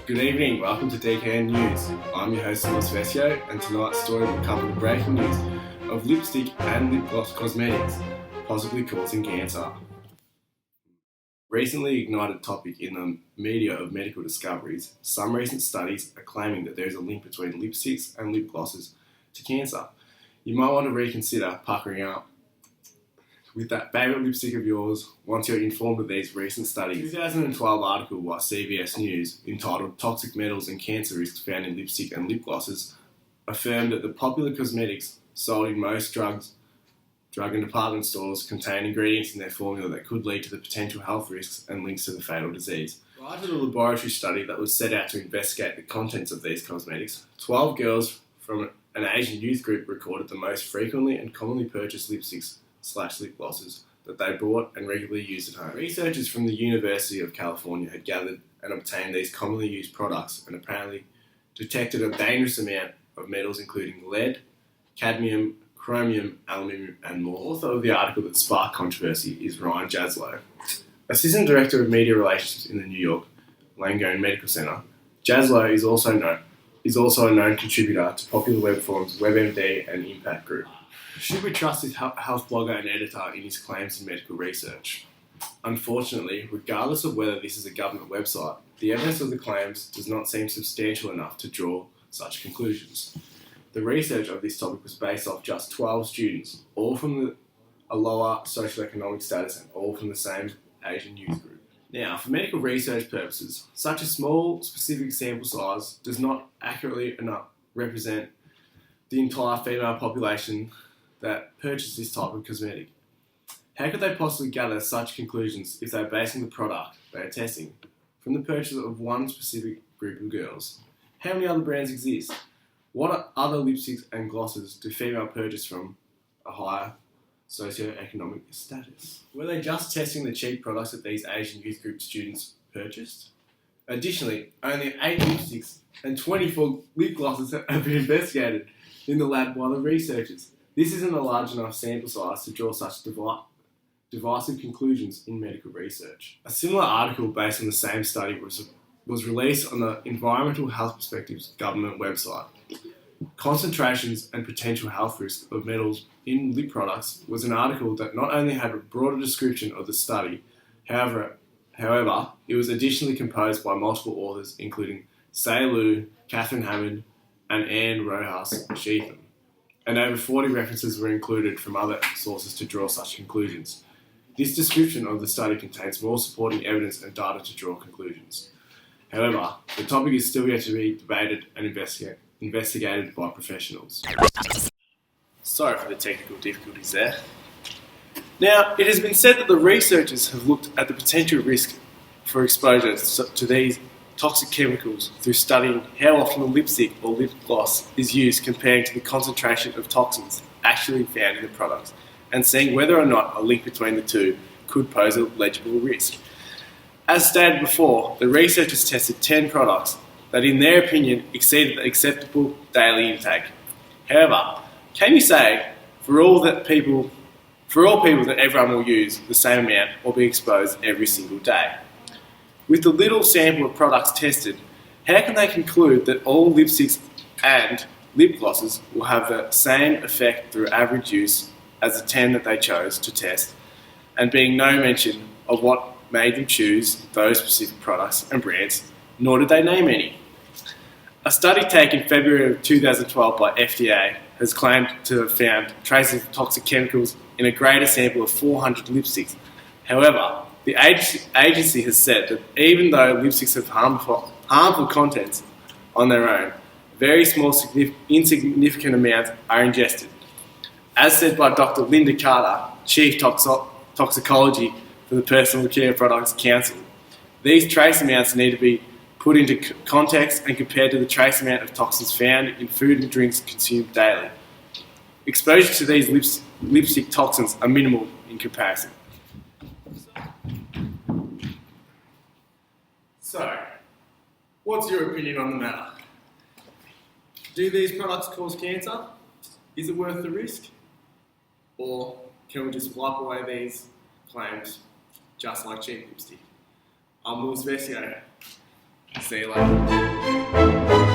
Good evening, welcome to DKN News. I'm your host Lewis Vesio, and tonight's story will cover the breaking news of lipstick and lip gloss cosmetics possibly causing cancer. Recently ignited topic in the media of medical discoveries, some recent studies are claiming that there is a link between lipsticks and lip glosses to cancer. You might want to reconsider puckering up with that favourite lipstick of yours once you're informed of these recent studies. A 2012 article by CBS News entitled Toxic Metals and Cancer Risks Found in Lipstick and Lip Glosses affirmed that the popular cosmetics sold in most drug and department stores contain ingredients in their formula that could lead to the potential health risks and links to the fatal disease. Prior to the laboratory study that was set out to investigate the contents of these cosmetics, 12 girls from an Asian youth group recorded the most frequently and commonly purchased lipsticks/lip glosses that they bought and regularly used at home. Researchers from the University of California had gathered and obtained these commonly used products and apparently detected a dangerous amount of metals including lead, cadmium, chromium, aluminium and more. The author of the article that sparked controversy is Ryan Jaslow. Assistant Director of Media Relations in the New York Langone Medical Center, Jaslow is also a known contributor to popular web forums WebMD and Impact Group. Should we trust this health blogger and editor in his claims in medical research? Unfortunately, regardless of whether this is a government website, the evidence of the claims does not seem substantial enough to draw such conclusions. The research of this topic was based off just 12 students, all from a lower socioeconomic status and all from the same Asian youth group. Now, for medical research purposes, such a small specific sample size does not accurately enough represent the entire female population that purchase this type of cosmetic. How could they possibly gather such conclusions if they're basing the product they are testing from the purchase of one specific group of girls? How many other brands exist? What other lipsticks and glosses do females purchase from a higher socioeconomic status? Were they just testing the cheap products that these Asian youth group students purchased? Additionally, only 8 lipsticks and 24 lip glosses have been investigated in the lab by the researchers. This isn't a large enough sample size to draw such divisive conclusions in medical research. A similar article based on the same study was released on the Environmental Health Perspectives government website. Concentrations and potential health risks of metals in lip products was an article that not only had a broader description of the study, however, it was additionally composed by multiple authors including Say Liu, Catherine Hammond, and Anne Rojas Sheatham. And over 40 references were included from other sources to draw such conclusions. This description of the study contains more supporting evidence and data to draw conclusions. However, the topic is still yet to be debated and investigated by professionals. Sorry for the technical difficulties there. Now, it has been said that the researchers have looked at the potential risk for exposure to these toxic chemicals through studying how often a lipstick or lip gloss is used comparing to the concentration of toxins actually found in the products and seeing whether or not a link between the two could pose a legible risk. As stated before, the researchers tested 10 products that in their opinion exceeded the acceptable daily intake. However, can you say for all people that everyone will use the same amount or be exposed every single day? With the little sample of products tested, how can they conclude that all lipsticks and lip glosses will have the same effect through average use as the 10 that they chose to test, and being no mention of what made them choose those specific products and brands, nor did they name any? A study taken in February of 2012 by FDA has claimed to have found traces of toxic chemicals in a greater sample of 400 lipsticks. However, the agency has said that even though lipsticks have harmful contents on their own, very small insignificant amounts are ingested. As said by Dr. Linda Carter, Chief Toxicology for the Personal Care Products Council, these trace amounts need to be put into context and compared to the trace amount of toxins found in food and drinks consumed daily. Exposure to these lipstick toxins are minimal in comparison. So, what's your opinion on the matter? Do these products cause cancer? Is it worth the risk? Or can we just wipe away these claims just like cheap lipstick? I'm Lewis Vesio. See you later.